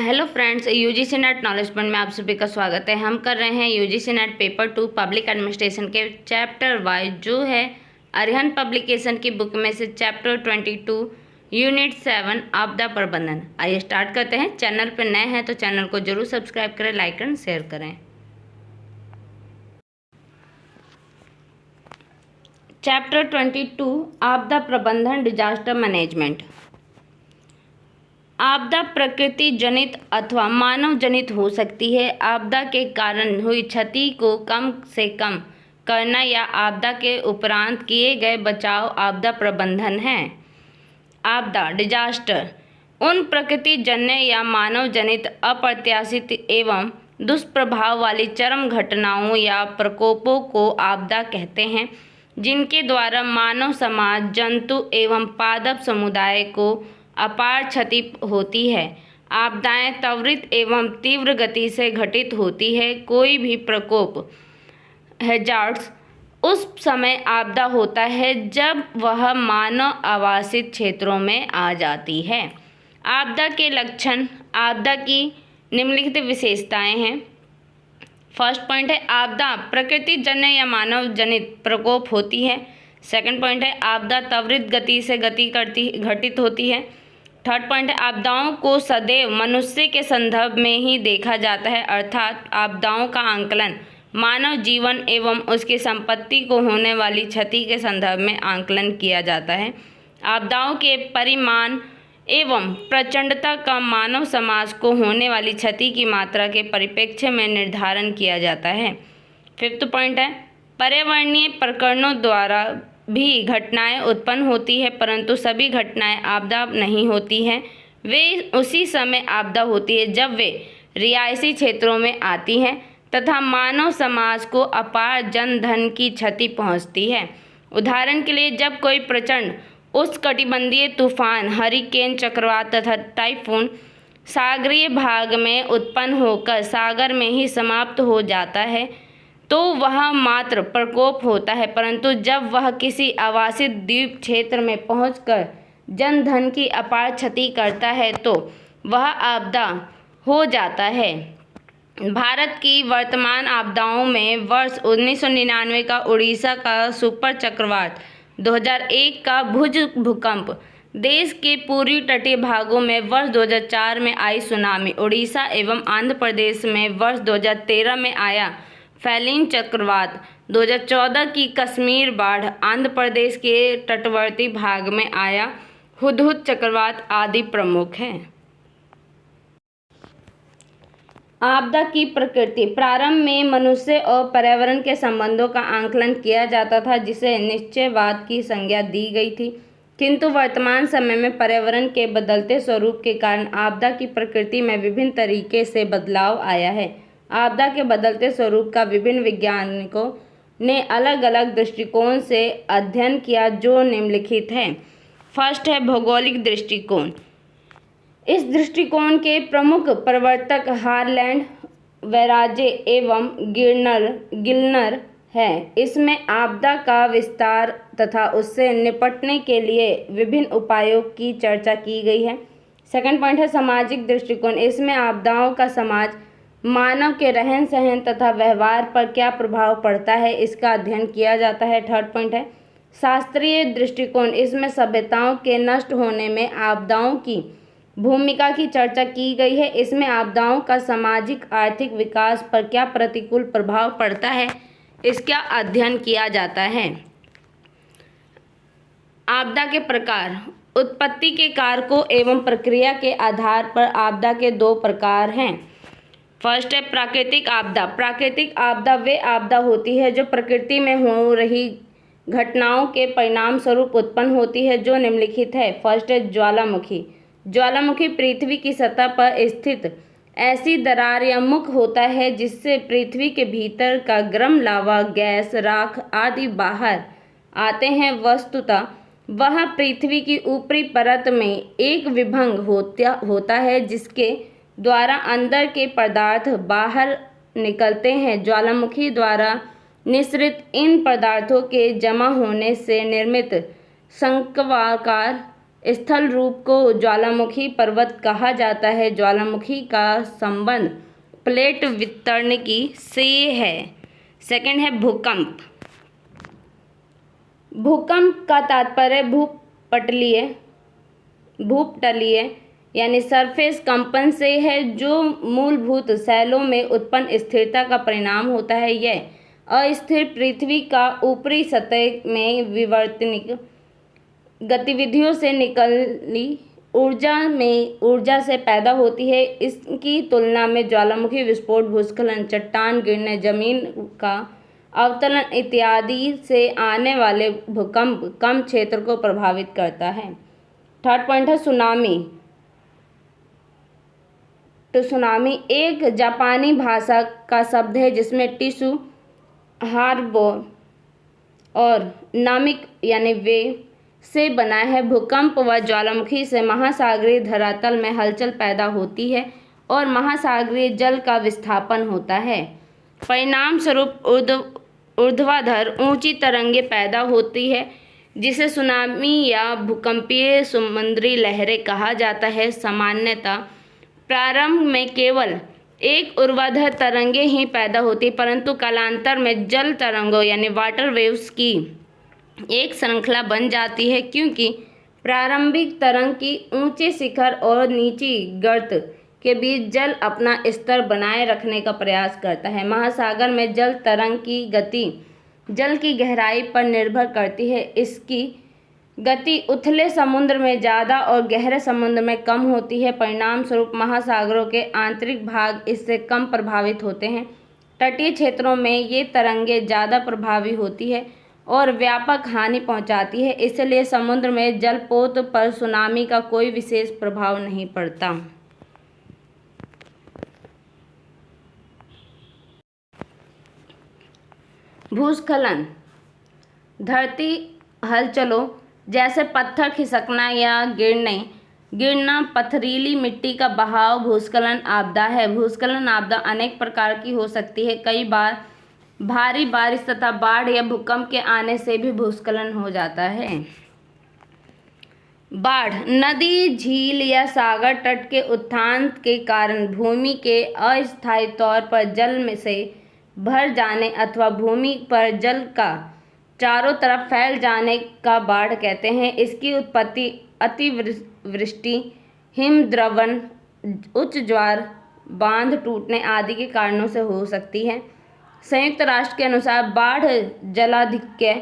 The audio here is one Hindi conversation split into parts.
Hello friends, UGC net knowledge point में आप सभी का स्वागत है। हम कर रहे हैं UGC net paper 2 public administration के चैप्टर वाइज, जो है अरिहंत पब्लिकेशन की बुक में से चैप्टर 22 यूनिट 7 आपदा प्रबंधन। आइए स्टार्ट करते हैं। चैनल पर नए हैं तो चैनल को जरूर सब्सक्राइब करें, लाइक करें, शेयर करें। चैप्टर 22 आपदा प्रबंधन, डिजास्टर मैनेजमेंट। आपदा प्रकृति जनित अथवा मानव जनित हो सकती है। आपदा के कारण हुई क्षति को कम से कम करना या आपदा के उपरांत किए गए बचाव आपदा प्रबंधन है। आपदा डिजास्टर उन प्रकृति जन्य या मानव जनित अप्रत्याशित एवं दुष्प्रभाव वाली चरम घटनाओं या प्रकोपों को आपदा कहते हैं, जिनके द्वारा मानव समाज, जंतु एवं पादप समुदाय को अपार क्षति होती है। आपदाएं त्वरित एवं तीव्र गति से घटित होती है। कोई भी प्रकोप, हैजार्ड्स, उस समय आपदा होता है जब वह मानव आवासित क्षेत्रों में आ जाती है। आपदा के लक्षण। आपदा की निम्नलिखित विशेषताएं हैं। फर्स्ट पॉइंट है, आपदा प्रकृति जन्य या मानव जनित प्रकोप होती है। सेकंड पॉइंट है, आपदा त्वरित गति से घटित होती है। थर्ड पॉइंट है, आपदाओं को सदैव मनुष्य के संदर्भ में ही देखा जाता है, अर्थात आपदाओं का आंकलन मानव जीवन एवं उसकी संपत्ति को होने वाली क्षति के संदर्भ में आंकलन किया जाता है। आपदाओं के परिमाण एवं प्रचंडता का मानव समाज को होने वाली क्षति की मात्रा के परिप्रेक्ष्य में निर्धारण किया जाता है। फिफ्थ पॉइंट है, पर्यावरणीय प्रकरणों द्वारा भी घटनाएं उत्पन्न होती है, परंतु सभी घटनाएं आपदा नहीं होती हैं। वे उसी समय आपदा होती है जब वे रिहायशी क्षेत्रों में आती हैं तथा मानव समाज को अपार जन धन की क्षति पहुंचती है। उदाहरण के लिए, जब कोई प्रचंड उष्णकटिबंधीय तूफान, हरिकेन, चक्रवात तथा टाइफून सागरीय भाग में उत्पन्न होकर सागर में ही समाप्त हो जाता है तो वह मात्र प्रकोप होता है, परंतु जब वह किसी आवासित द्वीप क्षेत्र में पहुंचकर जन धन की अपार क्षति करता है तो वह आपदा हो जाता है। भारत की वर्तमान आपदाओं में वर्ष 1999 का उड़ीसा का सुपर चक्रवात, 2001 का भुज भूकंप, देश के पूर्वी तटीय भागों में वर्ष 2004 में आई सुनामी, उड़ीसा एवं आंध्र प्रदेश में वर्ष 2013 में आया फैलिन चक्रवात, 2014 की कश्मीर बाढ़, आंध्र प्रदेश के तटवर्ती भाग में आया हुदहुद चक्रवात आदि प्रमुख हैं। आपदा की प्रकृति। प्रारंभ में मनुष्य और पर्यावरण के संबंधों का आंकलन किया जाता था, जिसे निश्चयवाद की संज्ञा दी गई थी, किंतु वर्तमान समय में पर्यावरण के बदलते स्वरूप के कारण आपदा की प्रकृति में विभिन्न तरीके से बदलाव आया है। आपदा के बदलते स्वरूप का विभिन्न वैज्ञानिकों ने अलग अलग दृष्टिकोण से अध्ययन किया, जो निम्नलिखित है। फर्स्ट है भौगोलिक दृष्टिकोण। इस दृष्टिकोण के प्रमुख प्रवर्तक हारलैंड, वैराजे एवं गिल्नर हैं। इसमें आपदा का विस्तार तथा उससे निपटने के लिए विभिन्न उपायों की चर्चा की गई है। सेकंड पॉइंट है सामाजिक दृष्टिकोण। इसमें आपदाओं का समाज, मानव के रहन सहन तथा व्यवहार पर क्या प्रभाव पड़ता है, इसका अध्ययन किया जाता है। थर्ड पॉइंट है शास्त्रीय दृष्टिकोण। इसमें सभ्यताओं के नष्ट होने में आपदाओं की भूमिका की चर्चा की गई है। इसमें आपदाओं का सामाजिक आर्थिक विकास पर क्या प्रतिकूल प्रभाव पड़ता है, इसका अध्ययन किया जाता है। आपदा के प्रकार। उत्पत्ति के कारकों एवं प्रक्रिया के आधार पर आपदा के दो प्रकार हैं। फर्स्ट है प्राकृतिक आपदा। प्राकृतिक आपदा वे आपदा होती है जो प्रकृति में हो रही घटनाओं के परिणाम स्वरूप उत्पन्न होती है, जो निम्नलिखित है। फर्स्ट है ज्वालामुखी। ज्वालामुखी पृथ्वी की सतह पर स्थित ऐसी दरार या मुख होता है जिससे पृथ्वी के भीतर का गर्म लावा, गैस, राख आदि बाहर आते हैं। वस्तुतः वह पृथ्वी की ऊपरी परत में एक विभंग होता है जिसके द्वारा अंदर के पदार्थ बाहर निकलते हैं। ज्वालामुखी द्वारा निःसृत इन पदार्थों के जमा होने से निर्मित शंक्वाकार स्थल रूप को ज्वालामुखी पर्वत कहा जाता है। ज्वालामुखी का संबंध प्लेट वितरणकी से है। सेकंड है भूकंप। भूकंप का तात्पर्य भूपटलीय यानी सरफेस कंपन से है, जो मूलभूत शैलों में उत्पन्न स्थिरता का परिणाम होता है। यह अस्थिर पृथ्वी का ऊपरी सतह में विवर्तनिक गतिविधियों से निकली ऊर्जा से पैदा होती है। इसकी तुलना में ज्वालामुखी विस्फोट, भूस्खलन, चट्टान गिरने, जमीन का अवतरण इत्यादि से आने वाले भूकंप कम क्षेत्र को प्रभावित करता है। थर्ड पॉइंट है सुनामी। तो सुनामी एक जापानी भाषा का शब्द है जिसमें टिशु, हार्बो और नामिक यानी वे से बना है। भूकंप व ज्वालामुखी से महासागरीय धरातल में हलचल पैदा होती है और महासागरीय जल का विस्थापन होता है। परिणाम स्वरूप ऊर्ध्वाधर ऊंची तरंगें पैदा होती है, जिसे सुनामी या भूकंपीय समुद्री लहरें कहा जाता है। सामान्यतः प्रारंभ में केवल एक ऊर्ध्वाधर तरंगें ही पैदा होती, परंतु कालांतर में जल तरंगों यानी वाटर वेव्स की एक श्रृंखला बन जाती है, क्योंकि प्रारंभिक तरंग की ऊंचे शिखर और नीची गर्त के बीच जल अपना स्तर बनाए रखने का प्रयास करता है। महासागर में जल तरंग की गति जल की गहराई पर निर्भर करती है। इसकी गति उथले समुद्र में ज़्यादा और गहरे समुद्र में कम होती है। परिणाम स्वरूप महासागरों के आंतरिक भाग इससे कम प्रभावित होते हैं। तटीय क्षेत्रों में ये तरंगें ज़्यादा प्रभावी होती है और व्यापक हानि पहुंचाती है। इसलिए समुद्र में जलपोत पर सुनामी का कोई विशेष प्रभाव नहीं पड़ता। भूस्खलन धरती हलचलों जैसे पत्थर खिसकना या गिरना, पथरीली मिट्टी का बहाव भूस्खलन आपदा है। भूस्खलन आपदा अनेक प्रकार की हो सकती है। कई बार भारी बारिश तथा बाढ़ या भूकंप के आने से भी भूस्खलन हो जाता है। बाढ़ नदी, झील या सागर तट के उत्थान के कारण भूमि के अस्थायी तौर पर जल में से भर जाने अथवा भूमि पर जल का चारों तरफ फैल जाने का बाढ़ कहते हैं। इसकी उत्पत्ति अतिवृष्टि, हिमद्रवण, उच्च ज्वार, बांध टूटने आदि के कारणों से हो सकती है। संयुक्त राष्ट्र के अनुसार बाढ़ जलाधिक्य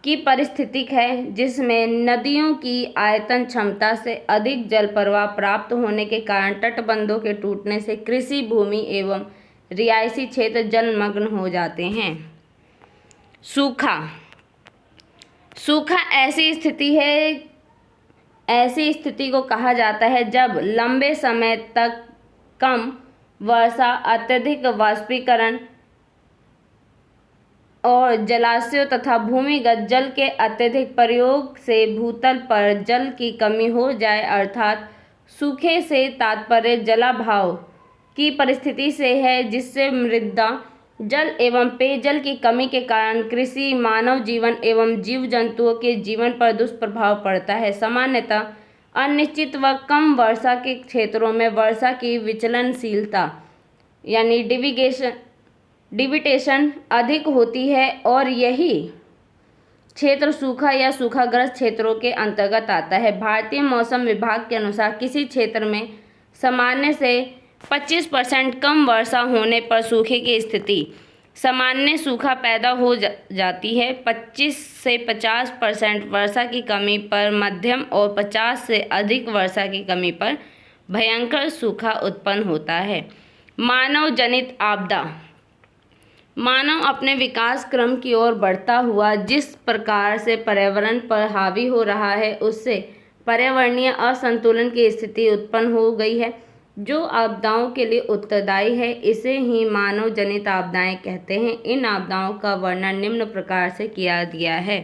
की परिस्थिति है, जिसमें नदियों की आयतन क्षमता से अधिक जल प्रवाह प्राप्त होने के कारण तटबंधों के टूटने से कृषि भूमि एवं रिहायशी क्षेत्र जलमग्न हो जाते हैं। सूखा ऐसी स्थिति को कहा जाता है जब लंबे समय तक कम वर्षा, अत्यधिक वाष्पीकरण और जलाशयों तथा भूमिगत जल के अत्यधिक प्रयोग से भूतल पर जल की कमी हो जाए। अर्थात सूखे से तात्पर्य जलाभाव की परिस्थिति से है, जिससे मृदा जल एवं पेयजल की कमी के कारण कृषि, मानव जीवन एवं जीव जंतुओं के जीवन पर दुष्प्रभाव पड़ता है। सामान्यतः अनिश्चित व कम वर्षा के क्षेत्रों में वर्षा की विचलनशीलता यानी डिविटेशन अधिक होती है और यही क्षेत्र सूखा या सूखाग्रस्त क्षेत्रों के अंतर्गत आता है। भारतीय मौसम विभाग के अनुसार किसी क्षेत्र में सामान्य से 25% कम वर्षा होने पर सूखे की स्थिति सामान्य सूखा पैदा हो जाती है। 25 से 50% वर्षा की कमी पर मध्यम और 50 से अधिक वर्षा की कमी पर भयंकर सूखा उत्पन्न होता है। मानव जनित आपदा मानव अपने विकास क्रम की ओर बढ़ता हुआ जिस प्रकार से पर्यावरण पर हावी हो रहा है, उससे पर्यावरणीय असंतुलन की स्थिति उत्पन्न हो गई है, जो आपदाओं के लिए उत्तरदायी है। इसे ही मानव जनित आपदाएं कहते हैं। इन आपदाओं का वर्णन निम्न प्रकार से किया गया है।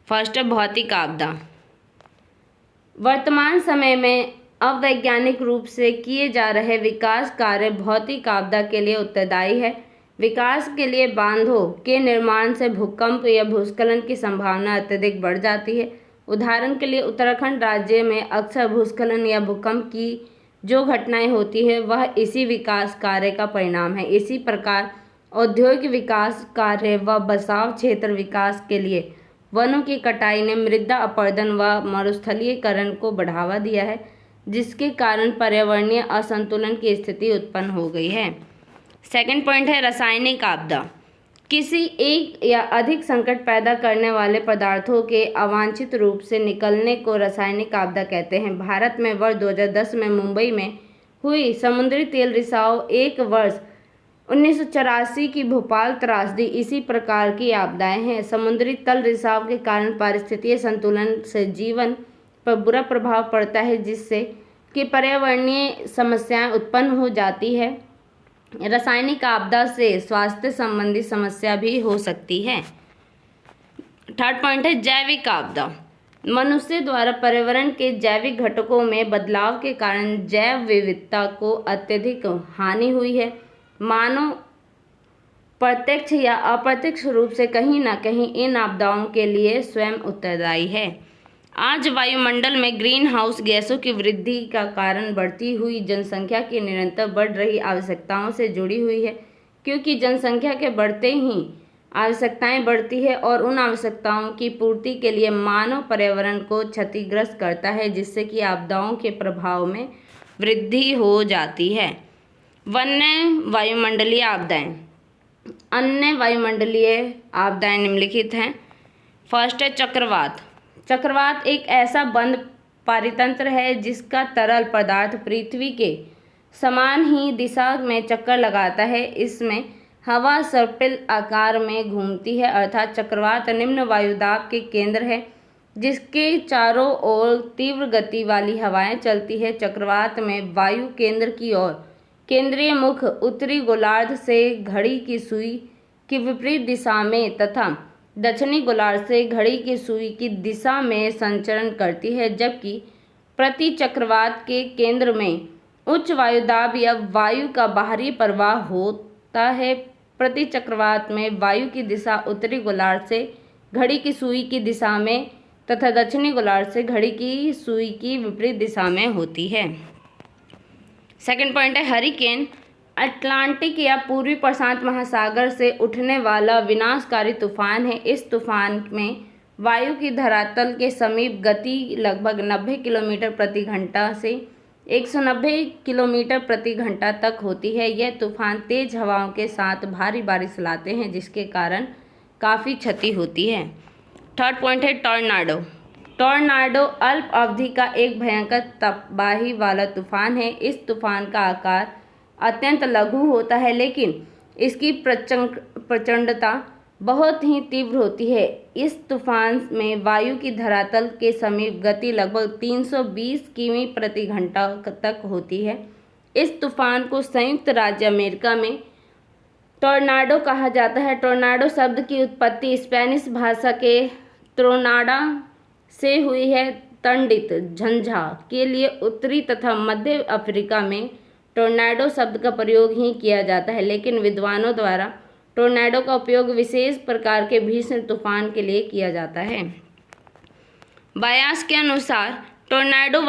फर्स्ट, भौतिक आपदा। वर्तमान समय में अवैज्ञानिक रूप से किए जा रहे विकास कार्य भौतिक आपदा के लिए उत्तरदायी है। विकास के लिए बांधों के निर्माण से भूकंप या भूस्खलन की संभावना अत्यधिक बढ़ जाती है उदाहरण के लिए उत्तराखंड राज्य में अक्सर भूस्खलन या भूकंप की जो घटनाएं होती है वह इसी विकास कार्य का परिणाम है। इसी प्रकार औद्योगिक विकास कार्य व बसाव क्षेत्र विकास के लिए वनों की कटाई ने मृदा अपरदन व मरुस्थलीकरण को बढ़ावा दिया है, जिसके कारण पर्यावरणीय असंतुलन की स्थिति उत्पन्न हो गई है। सेकंड पॉइंट है रासायनिक आपदा। किसी एक या अधिक संकट पैदा करने वाले पदार्थों के अवांछित रूप से निकलने को रासायनिक आपदा कहते हैं। भारत में वर्ष 2010 में मुंबई में हुई समुद्री तेल रिसाव, एक वर्ष 1984 की भोपाल त्रासदी इसी प्रकार की आपदाएं हैं। समुद्री तल रिसाव के कारण पारिस्थितिकीय संतुलन से जीवन पर बुरा प्रभाव पड़ता है, जिससे कि पर्यावरणीय समस्याएं उत्पन्न हो जाती है। रासायनिक आपदा से स्वास्थ्य संबंधी समस्या भी हो सकती है। थर्ड पॉइंट है जैविक आपदा। मनुष्य द्वारा पर्यावरण के जैविक घटकों में बदलाव के कारण जैव विविधता को अत्यधिक हानि हुई है। मानव प्रत्यक्ष या अप्रत्यक्ष रूप से कहीं न कहीं इन आपदाओं के लिए स्वयं उत्तरदायी है। आज वायुमंडल में ग्रीन हाउस गैसों की वृद्धि का कारण बढ़ती हुई जनसंख्या की निरंतर बढ़ रही आवश्यकताओं से जुड़ी हुई है, क्योंकि जनसंख्या के बढ़ते ही आवश्यकताएं बढ़ती है और उन आवश्यकताओं की पूर्ति के लिए मानव पर्यावरण को क्षतिग्रस्त करता है, जिससे कि आपदाओं के प्रभाव में वृद्धि हो जाती है। वन्य वायुमंडलीय आपदाएं। अन्य वायुमंडलीय आपदाएं निम्नलिखित हैं। फर्स्ट है चक्रवात। चक्रवात एक ऐसा बंद पारितंत्र है जिसका तरल पदार्थ पृथ्वी के समान ही दिशा में चक्कर लगाता है। इसमें हवा सर्पिल आकार में घूमती है, अर्थात चक्रवात निम्न वायुदाब के केंद्र है जिसके चारों ओर तीव्र गति वाली हवाएं चलती है। चक्रवात में वायु केंद्र की ओर केंद्रीय मुख उत्तरी गोलार्ध से घड़ी की सुई की विपरीत दिशा में तथा दक्षिणी गोलार्ध से घड़ी की सुई की दिशा में संचरण करती है, जबकि प्रति चक्रवात के केंद्र में उच्च वायुदाब या वायु का बाहरी प्रवाह होता है। प्रति चक्रवात में वायु की दिशा उत्तरी गोलार्ध से घड़ी की सुई की दिशा में तथा दक्षिणी गोलार्ध से घड़ी की सुई की विपरीत दिशा में होती है। सेकंड पॉइंट है हरिकेन। अटलांटिक या पूर्वी प्रशांत महासागर से उठने वाला विनाशकारी तूफान है। इस तूफान में वायु की धरातल के समीप गति लगभग 90 किलोमीटर प्रति घंटा से 190 किलोमीटर प्रति घंटा तक होती है। यह तूफान तेज हवाओं के साथ भारी बारिश लाते हैं, जिसके कारण काफ़ी क्षति होती है। थर्ड पॉइंट है टॉर्नाडो। टॉर्नाडो अल्प अवधि का एक भयंकर तबाही वाला तूफान है। इस तूफान का आकार अत्यंत लघु होता है, लेकिन इसकी प्रचंडता बहुत ही तीव्र होती है। इस तूफान में वायु की धरातल के समीप गति लगभग 320 किमी प्रति घंटा तक होती है। इस तूफान को संयुक्त राज्य अमेरिका में टॉर्नाडो कहा जाता है। टॉर्नाडो शब्द की उत्पत्ति स्पेनिश भाषा के त्रोनाडा से हुई है। तंडित झंझा के लिए उत्तरी तथा मध्य अफ्रीका में टॉर्नाडो शब्द का प्रयोग ही किया जाता है, लेकिन विद्वानों द्वारा टॉर्नाडो का उपयोग विशेष प्रकार के भीषण तूफान के लिए किया जाता है। बायास के अनुसार टॉर्नाडो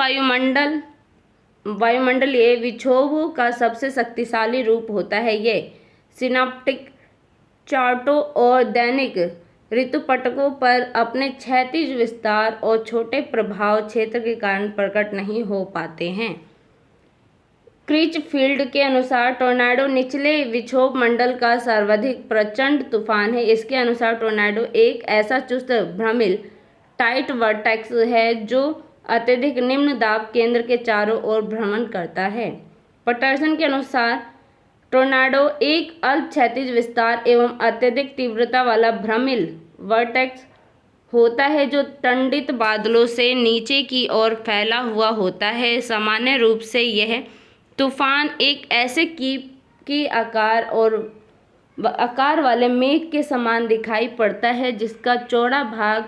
वायुमंडलीय विक्षोभों का सबसे शक्तिशाली रूप होता है। ये सिनाप्टिक चार्टों और दैनिक ऋतुपटकों पर अपने क्षैतिज विस्तार और छोटे प्रभाव क्षेत्र के कारण प्रकट नहीं हो पाते हैं। क्रिचफील्ड के अनुसार टॉर्नाडो निचले विक्षोभ मंडल का सर्वाधिक प्रचंड तूफान है। इसके अनुसार टॉर्नाडो एक ऐसा चुस्त भ्रमिल टाइट वर्टेक्स है जो अत्यधिक निम्न दाब केंद्र के चारों ओर भ्रमण करता है। पटर्सन के अनुसार टॉर्नाडो एक अल्प क्षैतिज विस्तार एवं अत्यधिक तीव्रता वाला भ्रमिल वर्टेक्स होता है जो तंडित बादलों से नीचे की ओर फैला हुआ होता है। सामान्य रूप से यह तूफान एक ऐसे कीप की आकार वाले मेघ के समान दिखाई पड़ता है जिसका चौड़ा भाग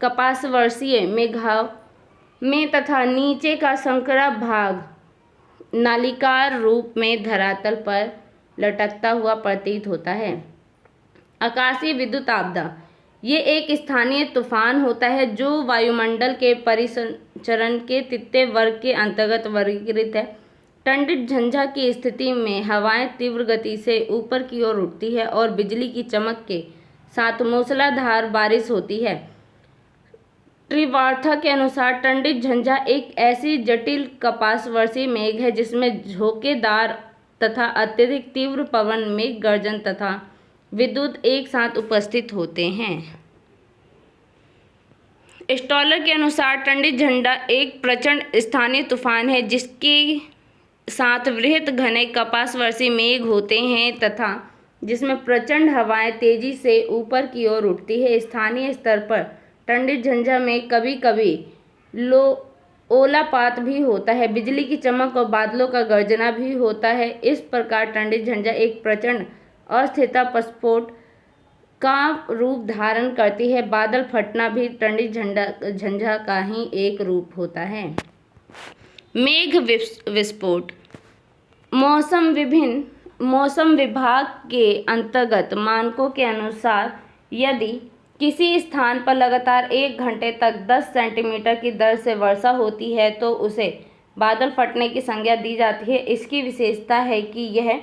कपासवर्षीय मेघाव में तथा नीचे का संकरा भाग नालिकार रूप में धरातल पर लटकता हुआ प्रतीत होता है। आकाशीय विद्युत आपदा। ये एक स्थानीय तूफान होता है जो वायुमंडल के परिसंचरण के तृतीय वर्ग के अंतर्गत वर्गीकृत है। टंडित झंझा की स्थिति में हवाएं तीव्र गति से ऊपर की ओर उठती है और बिजली की चमक के साथ मूसलाधार बारिश होती है। त्रिवार्था के अनुसार टंडित झंझा एक ऐसी जटिल कपासवर्षीय मेघ है जिसमें झोंकेदार तथा अत्यधिक तीव्र पवन, मेघ गर्जन तथा विद्युत एक साथ उपस्थित होते हैं। स्टॉलर के अनुसार टंडित झंझा एक प्रचंड स्थानीय तूफान है जिसके साथ वृहत घने कपासवर्षीय मेघ होते हैं तथा जिसमें प्रचंड हवाएं तेजी से ऊपर की ओर उठती है। स्थानीय स्तर पर टंडित झंझा में कभी कभी ओलापात भी होता है, बिजली की चमक और बादलों का गर्जना भी होता है। इस प्रकार टंडित झंझा एक प्रचंड अस्थिरता प्रस्फोट का रूप धारण करती है। बादल फटना भी टंडित झंझा का ही एक रूप होता है। मेघ विस्फोट। मौसम विभाग के अंतर्गत मानकों के अनुसार यदि किसी स्थान पर लगातार 1 घंटे तक 10 सेंटीमीटर की दर से वर्षा होती है तो उसे बादल फटने की संज्ञा दी जाती है। इसकी विशेषता है कि यह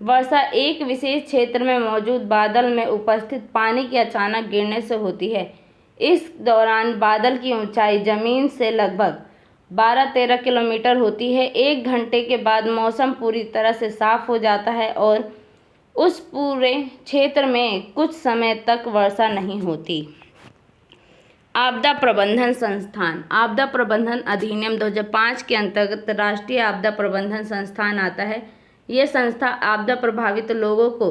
वर्षा एक विशेष क्षेत्र में मौजूद बादल में उपस्थित पानी के अचानक गिरने से होती है। इस दौरान बादल की ऊंचाई जमीन से लगभग 12-13 किलोमीटर होती है। 1 घंटे के बाद मौसम पूरी तरह से साफ हो जाता है और उस पूरे क्षेत्र में कुछ समय तक वर्षा नहीं होती। आपदा प्रबंधन संस्थान। आपदा प्रबंधन अधिनियम 2005 के अंतर्गत राष्ट्रीय आपदा प्रबंधन संस्थान आता है। यह संस्था आपदा प्रभावित लोगों को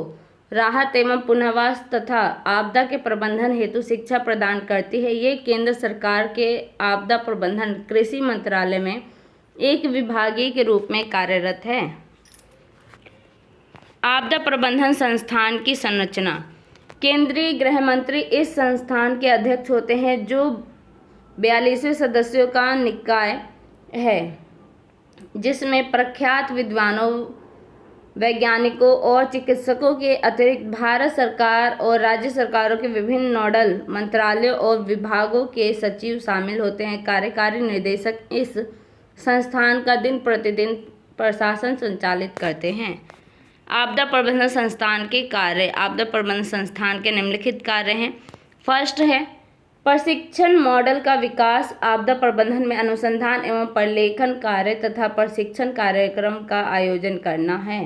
राहत एवं पुनर्वास तथा आपदा के प्रबंधन हेतु शिक्षा प्रदान करती है। ये केंद्र सरकार के आपदा प्रबंधन कृषि मंत्रालय में एक विभागीय के रूप में कार्यरत है। आपदा प्रबंधन संस्थान की संरचना। केंद्रीय गृह मंत्री इस संस्थान के अध्यक्ष होते हैं जो 42 सदस्यों का निकाय है जिसमें प्रख्यात विद्वानों, वैज्ञानिकों और चिकित्सकों के अतिरिक्त भारत सरकार और राज्य सरकारों के विभिन्न नोडल मंत्रालयों और विभागों के सचिव शामिल होते हैं। कार्यकारी निदेशक इस संस्थान का दिन प्रतिदिन प्रशासन संचालित करते हैं। आपदा प्रबंधन संस्थान के कार्य। आपदा प्रबंधन संस्थान के निम्नलिखित कार्य हैं। फर्स्ट है प्रशिक्षण मॉडल का विकास। आपदा प्रबंधन में अनुसंधान एवं प्रलेखन कार्य तथा प्रशिक्षण कार्यक्रम का आयोजन करना है।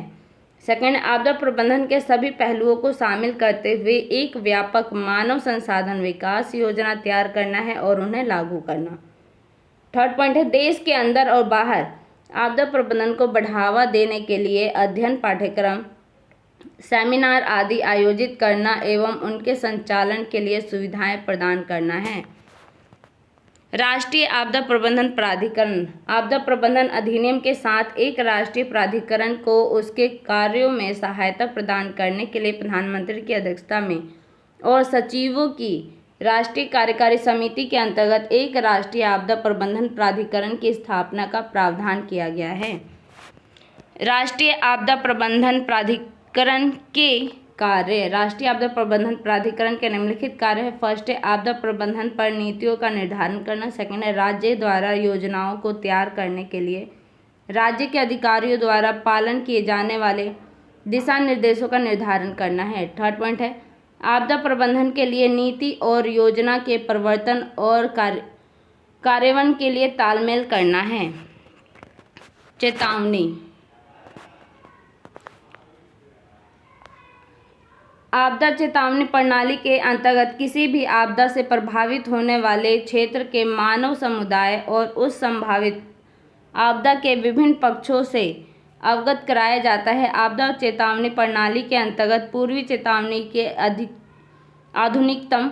सेकंड, आपदा प्रबंधन के सभी पहलुओं को शामिल करते हुए एक व्यापक मानव संसाधन विकास योजना तैयार करना है और उन्हें लागू करना। थर्ड पॉइंट है देश के अंदर और बाहर आपदा प्रबंधन को बढ़ावा देने के लिए अध्ययन, पाठ्यक्रम, सेमिनार आदि आयोजित करना एवं उनके संचालन के लिए सुविधाएं प्रदान करना है। राष्ट्रीय आपदा प्रबंधन प्राधिकरण। आपदा प्रबंधन अधिनियम के साथ एक राष्ट्रीय प्राधिकरण को उसके कार्यों में सहायता प्रदान करने के लिए प्रधानमंत्री की अध्यक्षता में और सचिवों की राष्ट्रीय कार्यकारी समिति के अंतर्गत एक राष्ट्रीय आपदा प्रबंधन प्राधिकरण की स्थापना का प्रावधान किया गया है। राष्ट्रीय आपदा प्रबंधन प्राधिकरण के कार्य। राष्ट्रीय आपदा प्रबंधन प्राधिकरण के निम्नलिखित कार्य है। फर्स्ट है आपदा प्रबंधन पर नीतियों का निर्धारण करना। सेकंड है राज्य द्वारा योजनाओं को तैयार करने के लिए राज्य के अधिकारियों द्वारा पालन किए जाने वाले दिशा निर्देशों का निर्धारण करना है। थर्ड पॉइंट है आपदा प्रबंधन के लिए नीति और योजना के प्रवर्तन और कार्यान्वयन के लिए तालमेल करना है। चेतावनी। आपदा चेतावनी प्रणाली के अंतर्गत किसी भी आपदा से प्रभावित होने वाले क्षेत्र के मानव समुदाय और उस संभावित आपदा के विभिन्न पक्षों से अवगत कराया जाता है। आपदा चेतावनी प्रणाली के अंतर्गत पूर्वी चेतावनी के आधुनिकतम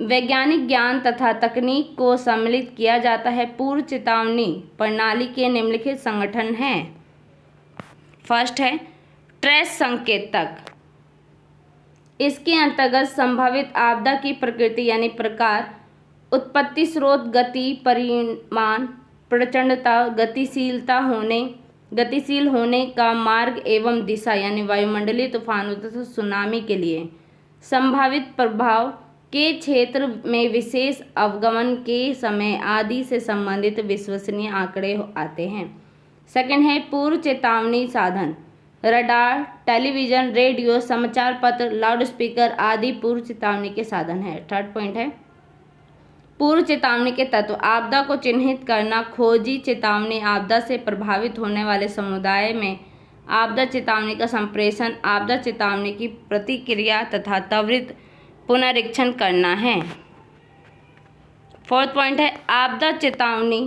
वैज्ञानिक ज्ञान तथा तकनीक को सम्मिलित किया जाता है। पूर्व चेतावनी प्रणाली के निम्नलिखित संगठन हैं। फर्स्ट है ट्रेस संकेतक। इसके अंतर्गत संभावित आपदा की प्रकृति यानी प्रकार, उत्पत्ति स्रोत, गति, परिमाण, प्रचंडता, गतिशील होने का मार्ग एवं दिशा यानी वायुमंडलीय तूफानों तथा सुनामी के लिए संभावित प्रभाव के क्षेत्र में विशेष अवगमन के समय आदि से संबंधित विश्वसनीय आंकड़े आते हैं। सेकंड है पूर्व चेतावनी साधन, रडार, टेलीविजन, रेडियो, समाचार पत्र, लाउडस्पीकर आदि पूर्व चेतावनी के साधन है। थर्ड पॉइंट है पूर्व चेतावनी के तत्व, आपदा को चिन्हित करना, खोजी चेतावनी, आपदा से प्रभावित होने वाले समुदाय में आपदा चेतावनी का संप्रेषण, आपदा चेतावनी की प्रतिक्रिया तथा त्वरित पुनरीक्षण करना है। फोर्थ पॉइंट है आपदा चेतावनी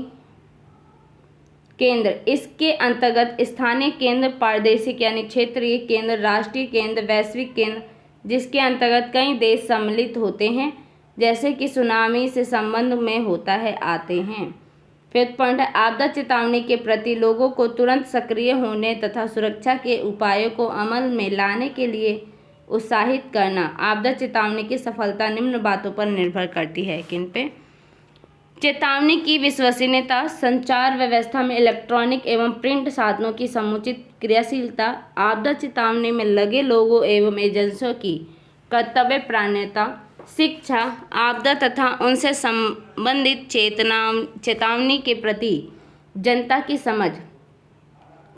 केंद्र, इसके अंतर्गत स्थानीय केंद्र, प्रादेशिक यानी क्षेत्रीय केंद्र, राष्ट्रीय केंद्र, वैश्विक केंद्र, जिसके अंतर्गत कई देश सम्मिलित होते हैं, जैसे कि सुनामी से संबंध में होता है, आते हैं। फिफ्थ पॉइंट है आपदा चेतावनी के प्रति लोगों को तुरंत सक्रिय होने तथा सुरक्षा के उपायों को अमल में लाने के लिए उत्साहित करना। आपदा चेतावनी की सफलता निम्न बातों पर निर्भर करती है। किन पे? चेतावनी की विश्वसनीयता, संचार व्यवस्था में इलेक्ट्रॉनिक एवं प्रिंट साधनों की समुचित क्रियाशीलता, आपदा चेतावनी में लगे लोगों एवं एजेंसियों की कर्तव्यपरायणता, शिक्षा, आपदा तथा उनसे संबंधित चेतावनी के प्रति जनता की समझ,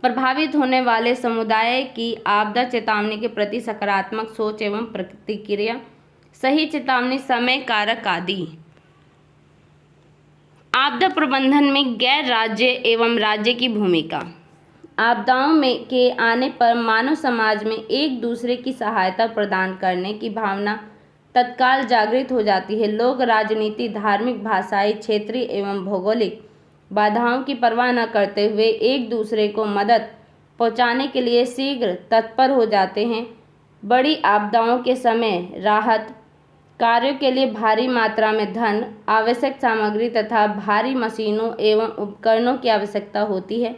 प्रभावित होने वाले समुदाय की आपदा चेतावनी के प्रति सकारात्मक सोच एवं प्रतिक्रिया, सही चेतावनी समय कारक आदि। आपदा प्रबंधन में गैर राज्य एवं राज्य की भूमिका। आपदाओं में के आने पर मानव समाज में एक दूसरे की सहायता प्रदान करने की भावना तत्काल जागृत हो जाती है। लोग राजनीति, धार्मिक, भाषाई, क्षेत्रीय एवं भौगोलिक बाधाओं की परवाह न करते हुए एक दूसरे को मदद पहुंचाने के लिए शीघ्र तत्पर हो जाते हैं। बड़ी आपदाओं के समय राहत कार्यों के लिए भारी मात्रा में धन, आवश्यक सामग्री तथा भारी मशीनों एवं उपकरणों की आवश्यकता होती है,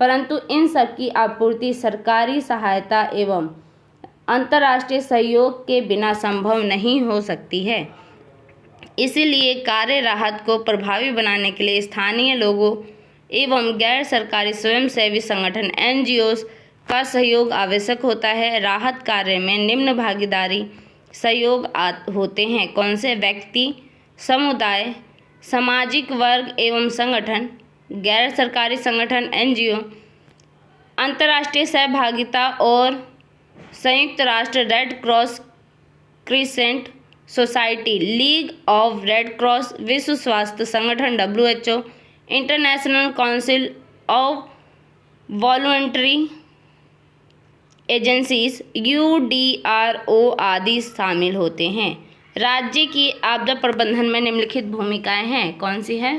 परंतु इन सब की आपूर्ति सरकारी सहायता एवं अंतर्राष्ट्रीय सहयोग के बिना संभव नहीं हो सकती है। इसीलिए कार्य राहत को प्रभावी बनाने के लिए स्थानीय लोगों एवं गैर सरकारी स्वयंसेवी संगठन NGOs का सहयोग आवश्यक होता है। राहत कार्य में निम्न भागीदारी सहयोग होते हैं। कौन से? व्यक्ति, समुदाय, सामाजिक वर्ग एवं संगठन, गैर सरकारी संगठन NGO, अंतर्राष्ट्रीय सहभागिता और संयुक्त राष्ट्र red cross, crescent society, league of red cross, विश्व स्वास्थ्य संगठन WHO, international council of voluntary agencies UDRO आदि शामिल होते हैं। राज्य की आपदा प्रबंधन में निम्नलिखित भूमिकाएं हैं। कौन सी है?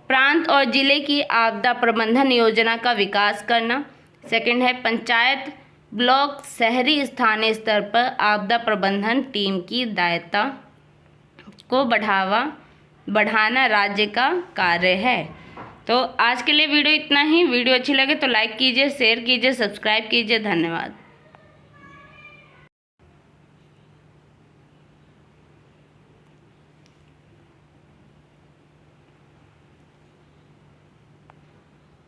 प्रांत और जिले की आपदा प्रबंधन योजना का विकास करना। सेकंड है पंचायत, ब्लॉक, शहरी, स्थानीय स्तर पर आपदा प्रबंधन टीम की दायित्व को बढ़ाना राज्य का कार्य है। तो आज के लिए वीडियो इतना ही। वीडियो अच्छी लगे तो लाइक कीजिए, शेयर कीजिए, सब्सक्राइब कीजिए। धन्यवाद।